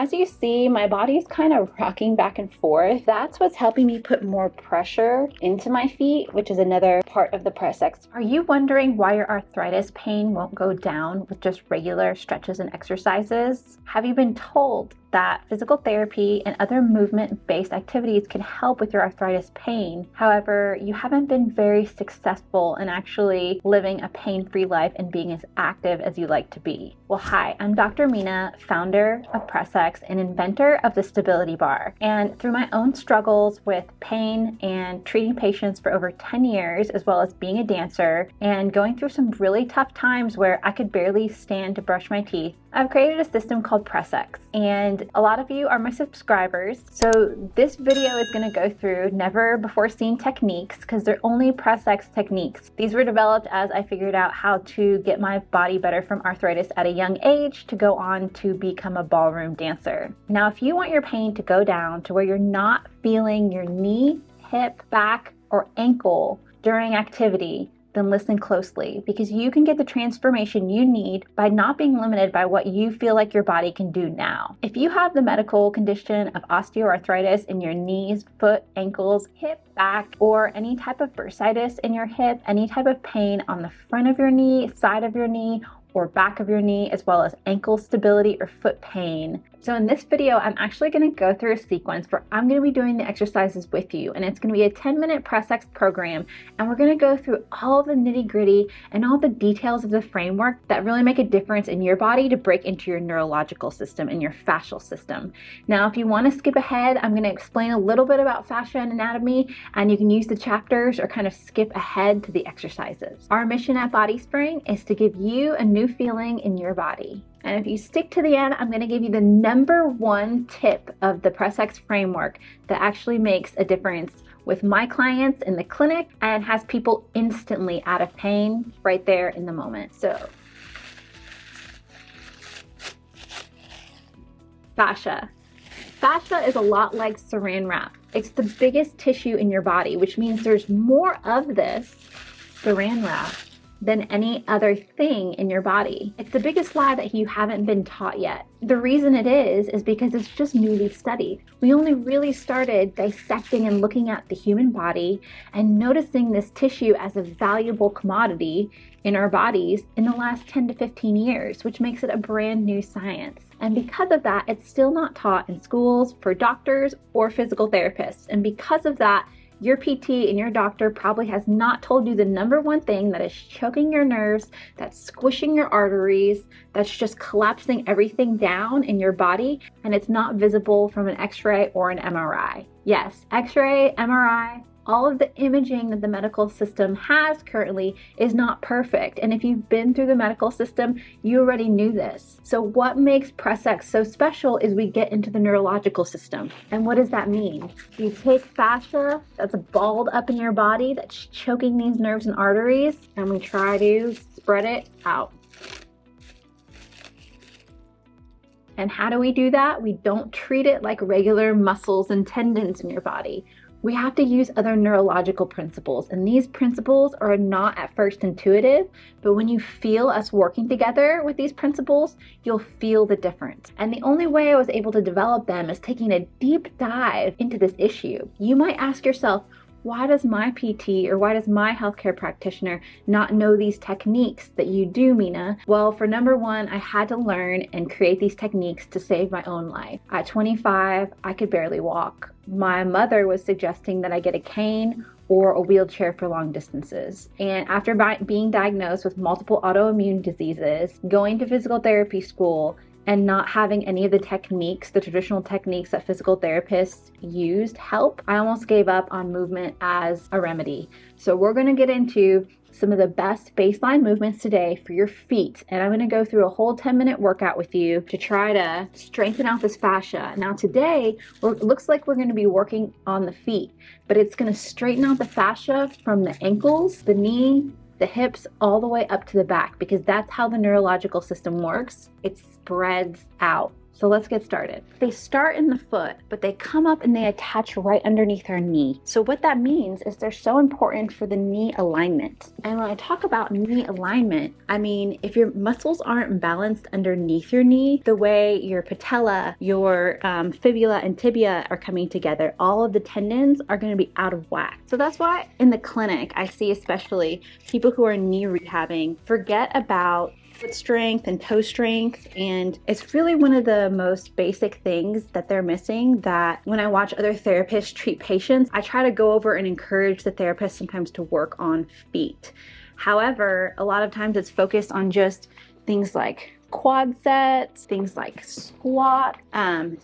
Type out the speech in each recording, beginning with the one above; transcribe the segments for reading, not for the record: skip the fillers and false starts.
as you see, my body is kind of rocking back and forth. That's what's helping me put more pressure into my feet, which is another part of the press X. Are you wondering why your arthritis pain won't go down with just regular stretches and exercises? Have you been told that physical therapy and other movement-based activities can help with your arthritis pain? However, you haven't been very successful in actually living a pain-free life and being as active as you like to be. Well, hi, I'm Dr. Mina, founder of PressX and inventor of the Stability Bar. And through my own struggles with pain and treating patients for over 10 years, as well as being a dancer and going through some really tough times where I could barely stand to brush my teeth, I've created a system called PressX, and a lot of you are my subscribers. So this video is going to go through never before seen techniques because they're only PressX techniques. These were developed as I figured out how to get my body better from arthritis at a young age to go on to become a ballroom dancer. Now, if you want your pain to go down to where you're not feeling your knee, hip, back, or ankle during activity, then listen closely, because you can get the transformation you need by not being limited by what you feel like your body can do now. If you have the medical condition of osteoarthritis in your knees, foot, ankles, hip, back, or any type of bursitis in your hip, any type of pain on the front of your knee, side of your knee, or back of your knee, as well as ankle stability or foot pain. So in this video, I'm actually going to go through a sequence where I'm going to be doing the exercises with you, and it's going to be a 10-minute PressX program, and we're going to go through all the nitty-gritty and all the details of the framework that really make a difference in your body to break into your neurological system and your fascial system. Now, if you want to skip ahead, I'm going to explain a little bit about fascia and anatomy, and you can use the chapters or kind of skip ahead to the exercises. Our mission at Body Spring is to give you a new feeling in your body. And if you stick to the end, I'm going to give you the #1 tip of the PressX framework that actually makes a difference with my clients in the clinic and has people instantly out of pain right there in the moment. So, fascia. Fascia is a lot like saran wrap. It's the biggest tissue in your body, which means there's more of this saran wrap than any other thing in your body. It's the biggest lie that you haven't been taught yet. The reason it is because it's just newly studied. We only really started dissecting and looking at the human body and noticing this tissue as a valuable commodity in our bodies in the last 10 to 15 years, which makes it a brand new science. And because of that, it's still not taught in schools for doctors or physical therapists. And because of that, your PT and your doctor probably has not told you the #1 thing that is choking your nerves, that's squishing your arteries, that's just collapsing everything down in your body, and it's not visible from an X-ray or an MRI. Yes, X-ray, MRI, all of the imaging that the medical system has currently is not perfect. And if you've been through the medical system, you already knew this. So what makes PressX so special is we get into the neurological system. And what does that mean? You take fascia that's balled up in your body, that's choking these nerves and arteries, and we try to spread it out. And how do we do that? We don't treat it like regular muscles and tendons in your body. We have to use other neurological principles, and these principles are not at first intuitive, but when you feel us working together with these principles, you'll feel the difference. And the only way I was able to develop them is taking a deep dive into this issue. You might ask yourself, why does my PT or why does my healthcare practitioner not know these techniques that you do, Mina? Well, for #1, I had to learn and create these techniques to save my own life. At 25, I could barely walk. My mother was suggesting that I get a cane or a wheelchair for long distances. And after being diagnosed with multiple autoimmune diseases, going to physical therapy school, and not having any of the techniques, the traditional techniques that physical therapists used help, I almost gave up on movement as a remedy. So we're gonna get into some of the best baseline movements today for your feet. And I'm gonna go through a whole 10-minute workout with you to try to strengthen out this fascia. Now today, it looks like we're gonna be working on the feet, but it's gonna straighten out the fascia from the ankles, the knee, the hips, all the way up to the back, because that's how the neurological system works. It spreads out. So let's get started. They start in the foot, but they come up and they attach right underneath our knee. So what that means is they're so important for the knee alignment. And when I talk about knee alignment, I mean, if your muscles aren't balanced underneath your knee, the way your patella, your fibula and tibia are coming together, all of the tendons are going to be out of whack. So that's why in the clinic, I see especially people who are knee rehabbing forget about foot strength and toe strength, and it's really one of the most basic things that they're missing, that when I watch other therapists treat patients, I try to go over and encourage the therapist sometimes to work on feet. However, a lot of times it's focused on just things like quadriceps, things like squat,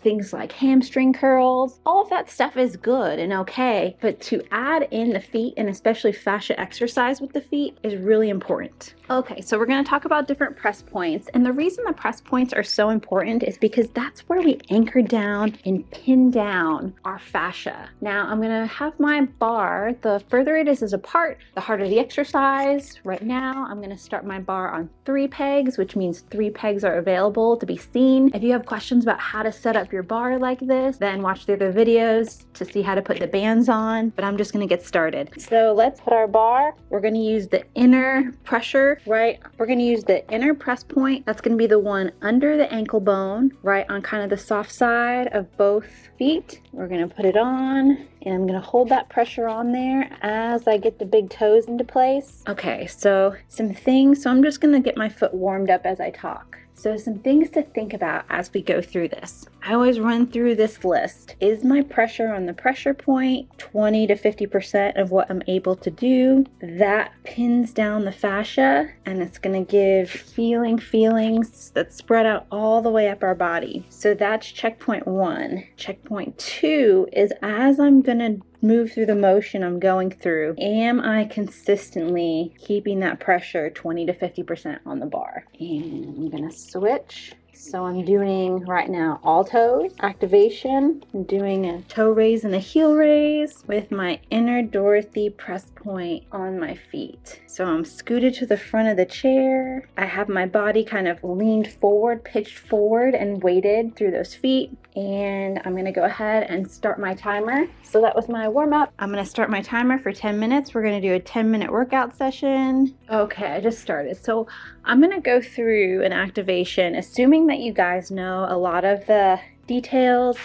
things like hamstring curls. All of that stuff is good and okay, but to add in the feet, and especially fascia exercise with the feet, is really important. Okay, so we're going to talk about different press points, and the reason the press points are so important is because that's where we anchor down and pin down our fascia. Now I'm going to have my bar, the further it is apart, the harder the exercise. Right now I'm going to start my bar on 3 pegs, which means 3 pegs are available to be seen. If you have questions about how to set up your bar like this, then watch the other videos to see how to put the bands on, but I'm just going to get started. So let's put our bar. We're going to use the inner pressure, right? We're going to use the inner press point. That's going to be the one under the ankle bone, right on kind of the soft side of both feet. We're going to put it on, and I'm going to hold that pressure on there as I get the big toes into place. Okay, so some things. So I'm just going to get my foot warmed up as I talk. So some things to think about as we go through this. I always run through this list. Is my pressure on the pressure point 20 to 50% of what I'm able to do? That pins down the fascia, and it's going to give feelings that spread out all the way up our body. So that's checkpoint 1. Checkpoint 2 is as I'm going to move through the motion I'm going through, am I consistently keeping that pressure 20 to 50% on the bar? And I'm gonna switch. So I'm doing right now all toes activation. I'm doing a toe raise and a heel raise with my inner Dorothy press point on my feet. So I'm scooted to the front of the chair. I have my body kind of leaned forward, pitched forward, and weighted through those feet. And I'm gonna go ahead and start my timer. So that was my warm up. I'm gonna start my timer for 10 minutes. We're gonna do a 10-minute workout session. Okay, I just started. So I'm gonna go through an activation, assuming that you guys know a lot of the details,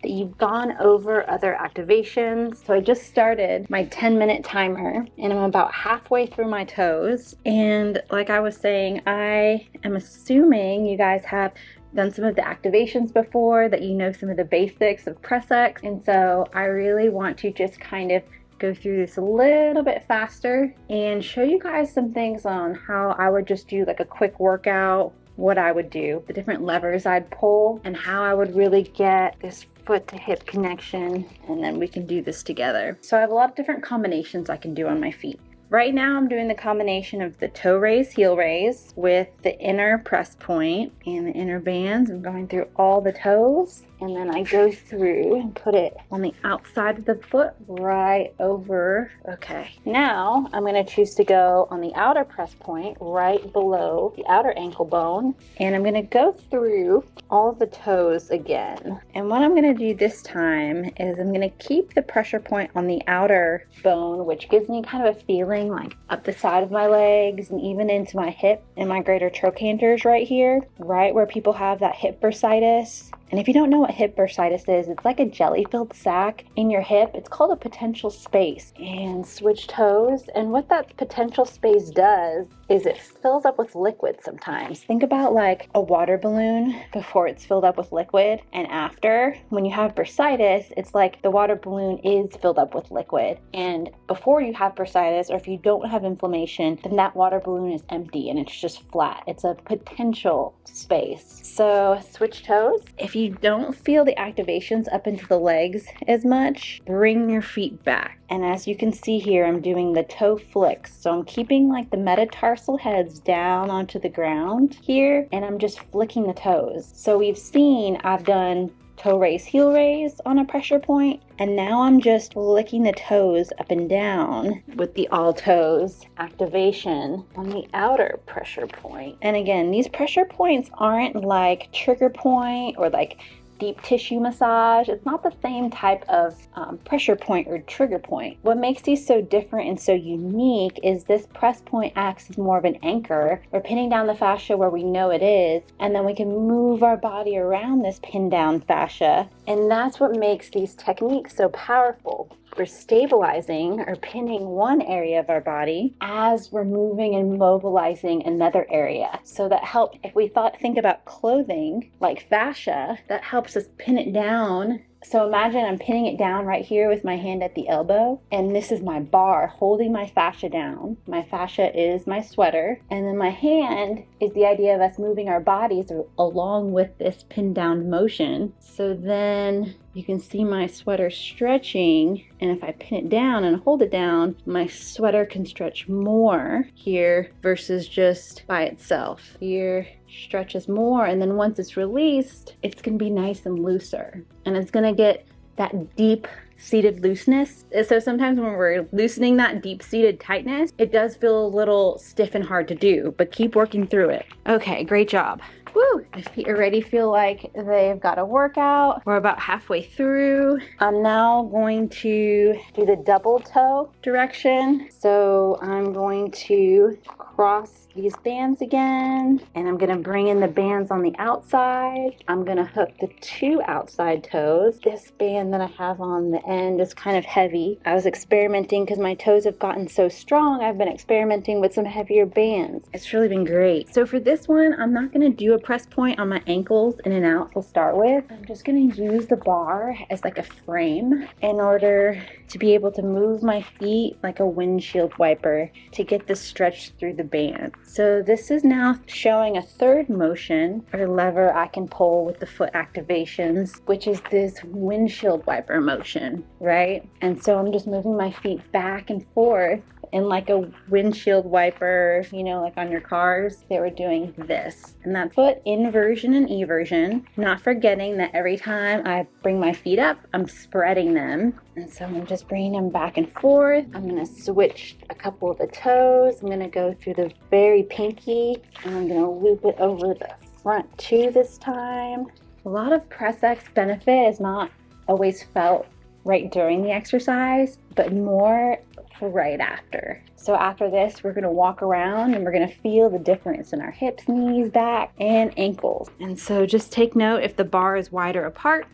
that you've gone over other activations. So I just started my 10-minute timer, and I'm about halfway through my toes. And like I was saying, I am assuming you guys have done some of the activations before, that you know some of the basics of press X. And so I really want to just kind of go through this a little bit faster and show you guys some things on how I would just do like a quick workout, what I would do, the different levers I'd pull, and how I would really get this foot to hip connection, and then we can do this together. So I have a lot of different combinations I can do on my feet. Right now I'm doing the combination of the toe raise, heel raise with the inner press point and the inner bands. I'm going through all the toes, and then I go through and put it on the outside of the foot right over. Okay, now I'm going to choose to go on the outer press point right below the outer ankle bone, and I'm going to go through all of the toes again. And what I'm going to do this time is I'm going to keep the pressure point on the outer bone, which gives me kind of a feeling like up the side of my legs and even into my hip and my greater trochanters right here, right where people have that hip bursitis. And if you don't know what hip bursitis is, it's like a jelly-filled sac in your hip. It's called a potential space. And switch toes. And what that potential space does is it fills up with liquid sometimes. Think about like a water balloon before it's filled up with liquid, and after. When you have bursitis, it's like the water balloon is filled up with liquid. And before you have bursitis, or if you don't have inflammation, then that water balloon is empty and it's just flat. It's a potential space. So switch toes. If you don't feel the activations up into the legs as much, bring your feet back. And as you can see here, I'm doing the toe flicks. So I'm keeping like the metatarsal heads down onto the ground here, and I'm just flicking the toes. So we've seen I've done toe raise, heel raise on a pressure point. And now I'm just flicking the toes up and down with the all toes activation on the outer pressure point. And again, these pressure points aren't like trigger point or like deep tissue massage. It's not the same type of pressure point or trigger point. What makes these so different and so unique is this press point acts as more of an anchor. We're pinning down the fascia where we know it is, and then we can move our body around this pin down fascia. And that's what makes these techniques so powerful. We're stabilizing or pinning one area of our body as we're moving and mobilizing another area. So that helps, if we think about clothing like fascia, that helps us pin it down. So imagine I'm pinning it down right here with my hand at the elbow, and this is my bar holding my fascia down. My fascia is my sweater, and then my hand is the idea of us moving our bodies along with this pin down motion. So then you can see my sweater stretching, and if I pin it down and hold it down, my sweater can stretch more here versus just by itself. Here stretches more, and then once it's released, it's gonna be nice and looser, and it's gonna get that deep seated looseness. So sometimes when we're loosening that deep seated tightness, it does feel a little stiff and hard to do, but keep working through it. Okay, great job. Woo! My feet already feel like they've got a workout. We're about halfway through. I'm now going to do the double toe direction. So I'm going to cross these bands again, and I'm gonna bring in the bands on the outside. I'm gonna hook the two outside toes. This band that I have on the end is kind of heavy. I was experimenting because my toes have gotten so strong. I've been experimenting with some heavier bands. It's really been great. So for this one, I'm not gonna do a press point on my ankles in and out to start with. I'm just gonna use the bar as like a frame in order to be able to move my feet like a windshield wiper to get this stretch through the band. So this is now showing a third motion or lever I can pull with the foot activations, which is this windshield wiper motion, right? And so I'm just moving my feet back and forth in like a windshield wiper, you know, like on your cars, they were doing this. And that foot inversion and eversion, not forgetting that every time I bring my feet up, I'm spreading them. And so I'm just bringing them back and forth. I'm gonna switch a couple of the toes. I'm gonna go through the very pinky, and I'm gonna loop it over the front too this time. A lot of press X benefit is not always felt right during the exercise, but more right after. So after this, we're gonna walk around and we're gonna feel the difference in our hips, knees, back, and ankles. And so just take note, if the bar is wider apart,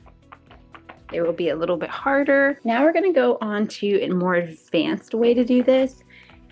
it will be a little bit harder. Now we're gonna go on to a more advanced way to do this.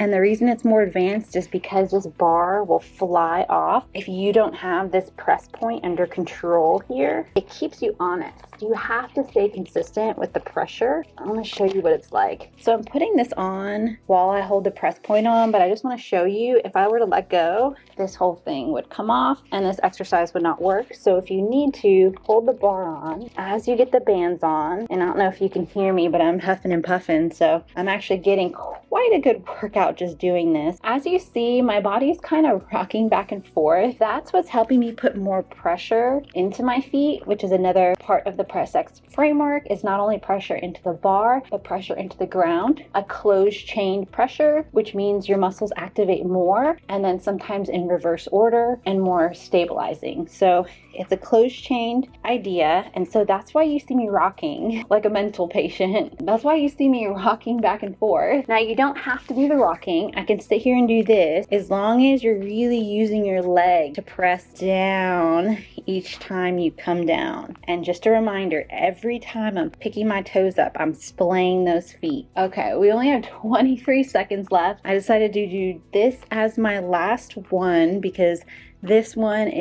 And the reason it's more advanced is because this bar will fly off. If you don't have this press point under control here, it keeps you honest. You have to stay consistent with the pressure. I want to show you what it's like. So I'm putting this on while I hold the press point on, but I just want to show you, if I were to let go, this whole thing would come off and this exercise would not work. So if you need to, hold the bar on as you get the bands on. And I don't know if you can hear me, but I'm huffing and puffing. So I'm actually getting quite a good workout just doing this. As you see, my body is kind of rocking back and forth. That's what's helping me put more pressure into my feet, which is another part of the Press X framework. Is not only pressure into the bar, but pressure into the ground. A closed chain pressure, which means your muscles activate more, and then sometimes in reverse order and more stabilizing. So it's a closed chained idea, and so that's why you see me rocking like a mental patient. That's why you see me rocking back and forth. Now you don't have to do the rocking. I can sit here and do this as long as you're really using your leg to press down each time you come down. And just a reminder, every time I'm picking my toes up, I'm splaying those feet. Okay, we only have 23 seconds left. I decided to do this as my last one because this one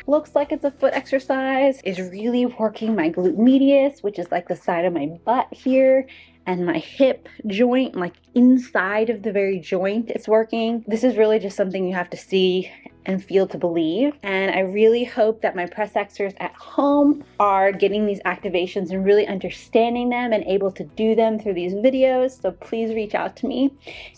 looks like it's a foot exercise, is really working my glute medius, which is like the side of my butt here, and my hip joint, like inside of the very joint, it's working. This is really just something you have to see and feel to believe. And I really hope that my press Xers at home are hard getting these activations and really understanding them and able to do them through these videos. So please reach out to me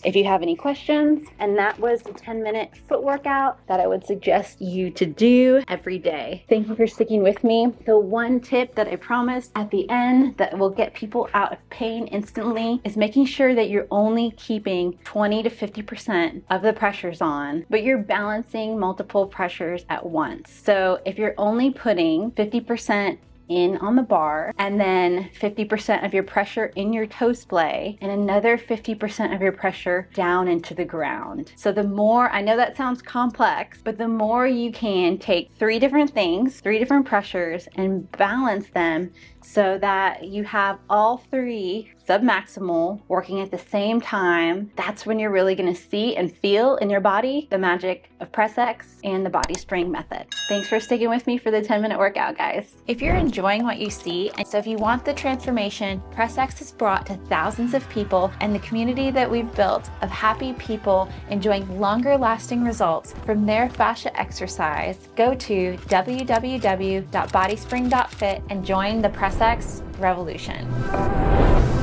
if you have any questions. And that was the 10-minute foot workout that I would suggest you to do every day. Thank you for sticking with me. The one tip that I promised at the end that will get people out of pain instantly is making sure that you're only keeping 20 to 50% of the pressures on, but you're balancing multiple pressures at once. So if you're only putting 50% in on the bar and then 50% of your pressure in your toe splay and another 50% of your pressure down into the ground. So the more, I know that sounds complex, but the more you can take three different things, three different pressures, and balance them so that you have all three submaximal working at the same time, that's when you're really going to see and feel in your body the magic of PressX and the body spring method. Thanks for sticking with me for the 10-minute workout, guys. If you're enjoying what you see, and so if you want the transformation PressX has brought to thousands of people and the community that we've built of happy people enjoying longer lasting results from their fascia exercise, go to www.bodyspring.fit and join the PressX revolution.